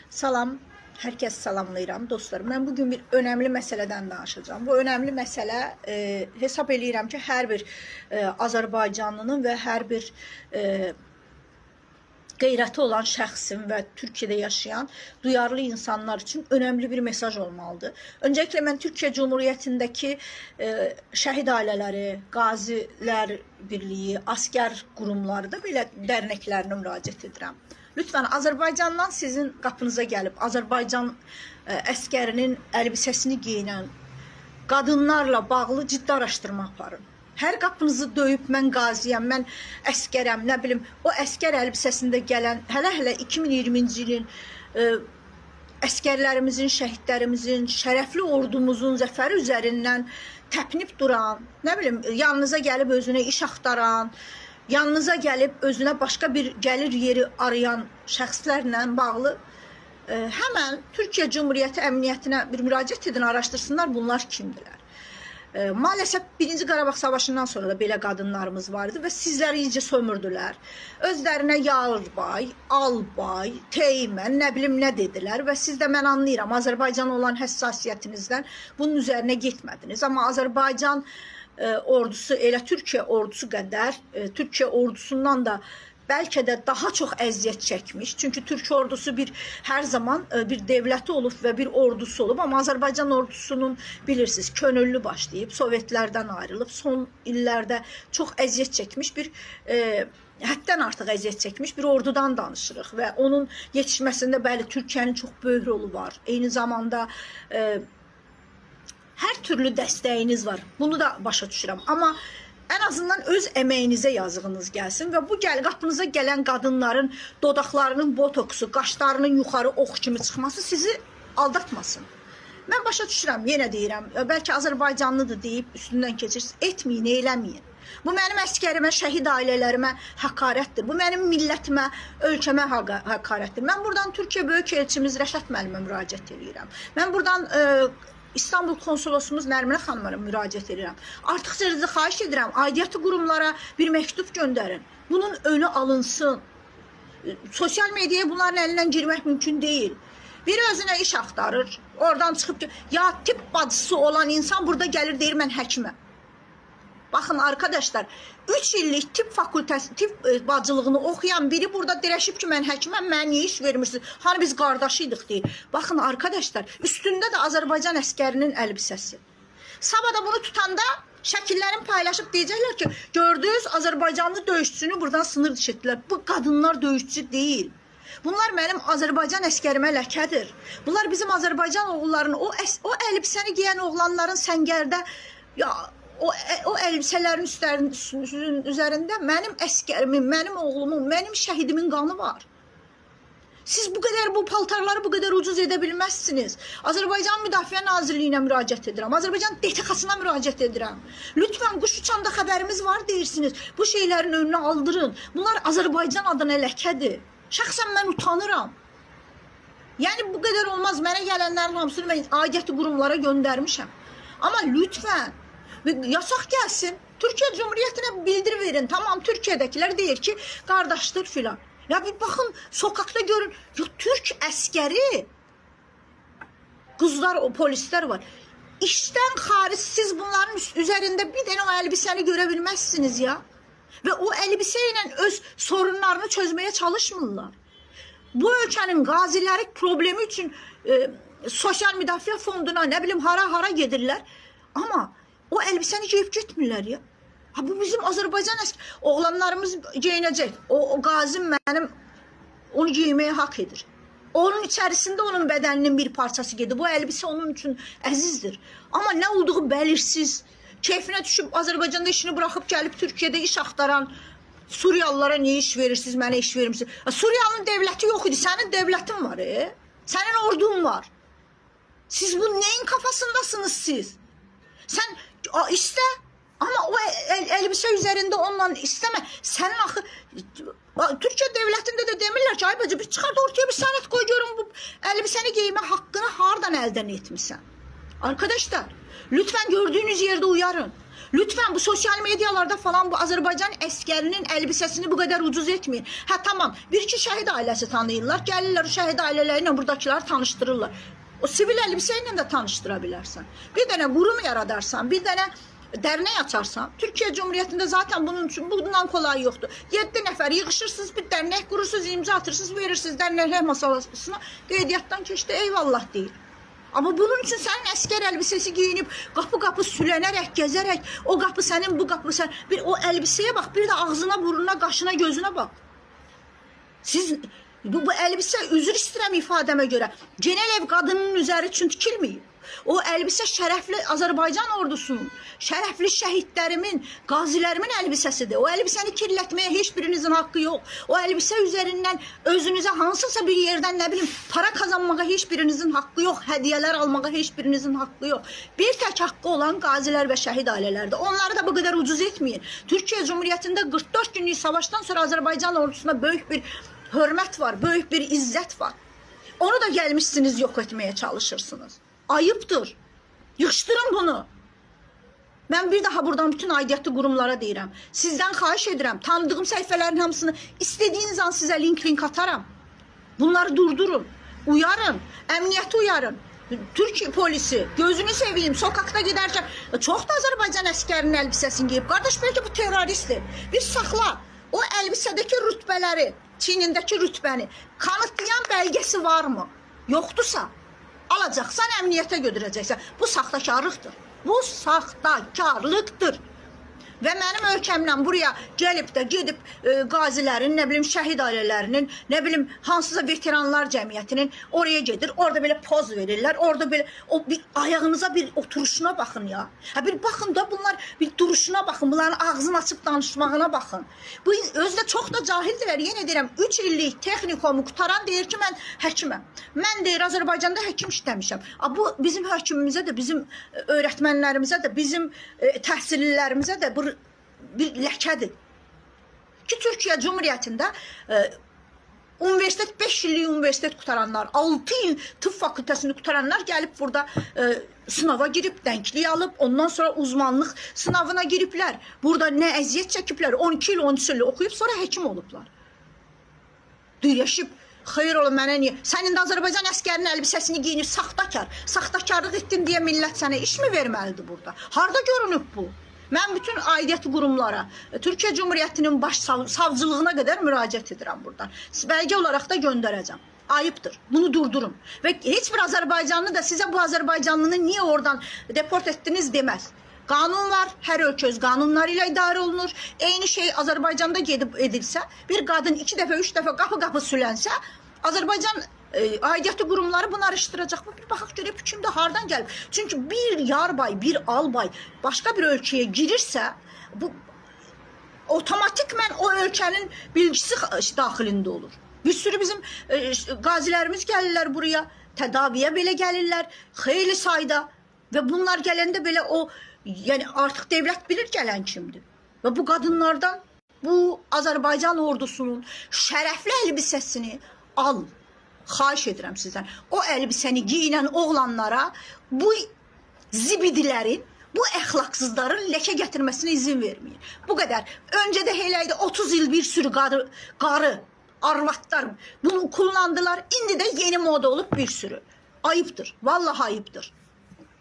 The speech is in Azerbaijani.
Salam, hər kəs salamlayıram dostlarım. Mən bugün bir önəmli məsələdən danışacağım. Bu önəmli məsələ hesab eləyirəm ki, hər bir Azərbaycanlının və hər bir qeyrəti olan şəxsin və Türkiyədə yaşayan duyarlı insanlar üçün önəmli bir mesaj olmalıdır. Öncəliklə mən Türkiyə Cumhuriyyətindəki şəhid ailələri, qazilər birliyi, askər qurumları da belə dərnəklərinə müraciət edirəm. Lütfən Azərbaycandan sizin qapınıza gəlib Azərbaycan əskərinin əlbisəsini geyinən qadınlarla bağlı ciddi araşdırma aparın. Hər qapınızı döyüb mən qaziyəm, mən əskərəm, nə bilim, o əskər əlbisəsində gələn, hələ 2020-ci ilin əskərlərimizin, şəhidlərimizin, şərəfli ordumuzun zəfəri üzərindən təpinib duran, nə bilim, yanınıza gəlib özünə iş axtaran, yanınıza gəlib özünə başqa bir gəlir yeri arayan şəxslərlə bağlı həmən Türkiyə Cumhuriyyəti Əmniyyətinə bir müraciət edin, araşdırsınlar bunlar kimdirlər. Maalesef 1-ci Qarabağ Savaşından sonra da belə qadınlarımız vardı və sizləri iyice sömürdülər. Özlərinə yarbay, albay, teğmen, nə bilim nə dedilər və siz də mən anlayıram Azərbaycana olan həssasiyyətinizdən bunun üzərinə getmədiniz. Amma Azərbaycan ordusu elə Türkiyə ordusu qədər, Türkiyə ordusundan da bəlkə də daha çox əziyyət çəkmiş. Çünki Türk ordusu hər zaman bir devləti olub və bir ordusu olub. Amma Azərbaycan ordusunun bilirsiniz könüllü başlayıb, Sovetlərdən ayrılıb, son illərdə çox əziyyət çəkmiş bir, həddən artıq əziyyət çəkmiş bir ordudan danışırıq. Və onun yetişməsində bəli Türkiyənin çox böyük rolu var. Eyni zamanda hər türlü dəstəyiniz var. Bunu da başa düşürəm. Amma ən azından öz əməyinizə yazığınız gəlsin və bu qapınıza gələn qadınların dodaqlarının botoksu, qaşlarının yuxarı ox kimi çıxması sizi aldatmasın. Mən başa düşürəm, yenə deyirəm, bəlkə Azərbaycanlıdır deyib üstündən keçirsiniz, etməyin, eləməyin. Bu mənim əskərimə, şəhid ailələrimə həqarətdir. Bu mənim millətimə, ölkəmə həqarətdir. Mən buradan Türkiyə Böyük Elçimiz Rəşad müəllimə müraciət edirəm. Mən buradan İstanbul konsolosumuz Nərminə xanıma müraciət edirəm. Artıq sizə xahiş edirəm, aidiyyatı qurumlara bir məktub göndərin. Bunun önü alınsın. Sosial mediaya bunların əlindən girmək mümkün deyil. Biri özünə iş axtarır, oradan çıxıb, ya tibb bacısı olan insan burada gəlir deyir, mən həkiməm. Baxın arkadaşlar, 3 illik tibb fakültəsi, tibb bacılığını oxuyan biri burada dirəşib ki, mən həkiməm, mənə niyə iş vermirsiniz? Hani biz qardaşıydıq deyir. Baxın arkadaşlar, üstündə də Azərbaycan əskərinin əlbisəsi. Sabada bunu tutanda şəkillərini paylaşıb deyəcəklər ki, gördünüz Azərbaycanlı döyüşçünü buradan sınır dışı etdilər. Bu qadınlar döyüşçü deyil. Bunlar mənim Azərbaycan əskərimə ləkədir. Bunlar bizim Azərbaycan oğullarının, o əlbisəni giyən oğlanların səngərdə, ya o əlbisələrin üzərində mənim əskərimin, mənim oğlumun, mənim şəhidimin qanı var. Siz bu qədər bu paltarları bu qədər ucuz edə bilməzsiniz. Azərbaycan Müdafiə Nazirliyinə müraciət edirəm. Azərbaycan DTX-sına müraciət edirəm. Lütfən quş uçanda xəbərimiz var deyirsiniz. Bu şeylərin önünü aldırın. Bunlar Azərbaycan adına ləkədir. Şəxsən mən utanıram. Yəni bu qədər olmaz. Mənə gələnlərin hamısını mən aidiyyatı qurumlara göndərmişəm. Amma lütfən yasaq gəlsin, Türkiyə Cumhuriyyətinə bildir verin. Tamam, Türkiyədəkilər deyir ki, qardaşdır filan. Ya bir baxın, sokakta görün, ya Türk əskəri, qızlar, o polislər var. İşdən xaric siz bunların üzərində bir dənə o əlbisəni görə bilməzsiniz ya. Və o əlbisə ilə öz sorunlarını çözməyə çalışmırlar. Bu ölkənin qaziləri problemi üçün sosial müdafiə fonduna, nə bilim, hara gedirlər. Amma o əlbisəni geyib getmirlər ya. Ha, bu bizim Azərbaycan oğlanlarımız geyinəcək. O qazi mənim onu geyməyə haqq edir. Onun içərisində onun bədəninin bir parçası gedir. Bu əlbisə onun üçün əzizdir. Amma nə olduğu bəlirsiz. Keyfinə düşüb Azərbaycanda işini buraxıb gəlib Türkiyədə iş axtaran Suriyalılara niyə iş verirsiniz, mənə iş vermişsiniz? Suriyanın devləti yox idi, sənin devlətin var. Sənin ordun var. Siz bu neyin kafasındasınız siz? Sən istə, amma o əlbisə üzərində onunla istəmə. Sənin axı, Türkiyə devlətində də demirlər ki, ay bacı, bir çıxart ortaya bir sənət qoy, görün bu əlbisəni geymə haqqını hardan əldən etmişsən? Arkadaşlar, lütfen gördüğünüz yerde uyarın. Lütfen bu sosyal medyalarda falan bu Azərbaycan əskərinin elbisesini bu kadar ucuz etmeyin. Ha tamam, bir iki şəhid ailəsi tanıyırlar. Gəlirlər o şəhid ailələri ilə buradakiləri tanıştırırlar. O sivil elbise ilə də tanıştıra bilərsən. Bir dənə qurum yaradarsan, bir dənə dernek açarsan, Türkiye Cumhuriyetinde zaten bunun için bundan kolay yoktu. 7 nəfər yığışırsınız, bir dernek kurursunuz, imza atırsınız, verirsiniz dernekler masalasına, qeydiyyatdan keçdi, eyvallah deyir. Ama bunun için senin asker elbisesi giyinip kapı kapı sülenerek, gezerek, o kapı senin, bu kapı sen, bir o elbiseye bak, bir de ağzına, burnuna, kaşına, gözüne bak. Siz bu elbise, üzür istəyirəm ifadəmə görə, genel ev qadının üzəri üçün tikilməyib. O elbise şərəfli Azərbaycan ordusunun, şərəfli şəhidlərimin, qazilərimin elbisesidir. O elbisəni kirletmeye hiçbirinizin hakkı yok. O elbise üzerinden özünüze hansısa bir yerden ne bileyim para kazanmağa hiçbirinizin hakkı yok. Hediyeler almağa hiçbirinizin hakkı yok. Bir tek hakkı olan qaziler ve şehit ailelerdir. Onları da bu kadar ucuz etmeyin. Türkiye Cumhuriyetinde 44 günlük savaştan sonra Azərbaycan ordusuna büyük bir hürmet var, büyük bir izzet var. Onu da gelmişsiniz yok etmeye çalışırsınız. Ayıptır. Yığışdırın bunu. Ben bir daha buradan bütün aidiyyatlı qurumlara deyirəm. Sizden xahiş edirəm. Tanıdığım səhifələrin hamısını istediğiniz an size link ataram. Bunları durdurun. Uyarın. Emniyeti uyarın. Türkiye polisi, gözünü seveyim, sokakta giderken çok da Azərbaycan əskərinin elbisesini giyip, kardeş belki bu teröristtir. Bir saxla. O elbisedeki rütbeleri, çiynindeki rütbeni kanıtlayan belgesi var mı? Yoktursa alacaksan emniyete götüreceksen. Bu saxtakarlıqdır. Bu saxtakarlıqdır. Və mənim ölkəmdən buraya gəlib də gedib qazilərin, nə bilim şəhid ailələrinin, nə bilim hansısa veteranlar cəmiyyətinin oraya gedir. Orada belə poz verirlər. Orada belə o bir ayağınıza bir oturuşuna baxın ya. Ha bir baxın da bunlar bir duruşuna baxın. Bunların ağzını açıb danışmağına baxın. Bu özdə çox da cahildirlər. Yenə deyirəm 3 illik texnikomu qutaran deyir ki mən həkiməm. Mən deyir Azərbaycanda həkim işləmişəm. Bu bizim hökmümüzə də, bizim öyrətmənlərimizə də, bizim təhsillilərimizə də bir ləkədir. Ki Türkiye Cumhuriyetində universitet 5 illik universitet qutaranlar, 6 il tıp fakültesini qutaranlar gəlib burada sınava girib, dənklik alıb, ondan sonra uzmanlıq sınavına giriblər. Burada nə əziyyət çəkiblər, 12 il, 13 il oxuyub, sonra həkim olublar. Düyləşib, xeyr olun mənə niyə? Sənin də Azərbaycan əskərinin elbisəsini giyinir, saxtakar. Saxtakarlıq etdin deyə millət sənə iş mi verməlidir burada? Harada görünüb bu? Mən bütün aidiyyatı qurumlara, Türkiye Cumhuriyetinin baş savcılığına qədər müraciət edirəm buradan. Belge olarak da göndereceğim. Ayıptır. Bunu durdurun. Ve hiçbir Azərbaycanlı da size bu Azərbaycanlını niye oradan deport ettiniz demez. Kanun var. Her ölkə öz qanunlarıyla idarə olunur. Eyni şey Azərbaycanda gedib edilsə, bir qadın 2 dəfə, 3 dəfə qapı sülənsə, Azərbaycan aidiyyatı qurumları bunu araşdıracaq. Bir baxaq görək bu kimdə, hardan gəlib. Çünkü bir yarbay, bir albay başka bir ölkəyə girirsə, bu otomatikmen o ölkənin bilgisi daxilində olur. Bir sürü bizim qazilərimiz gəlirlər buraya, tədaviyə belə gəlirlər, xeyli sayda və bunlar gələndə belə o, yəni artıq devlət bilir gələn kimdir. Və bu qadınlardan bu Azərbaycan ordusunun şərəfli elbisəsini al. Xahiş edirəm sizdən. O elbisəni giyinən oğlanlara bu zibidilərin, bu əxlaqsızların ləkə gətirməsine izin vermeyin. Bu kadar. Önce de heləydi 30 il bir sürü qarı, arvatlar bunu kullandılar. İndi de yeni moda olup bir sürü. Ayıptır. Vallahi ayıptır.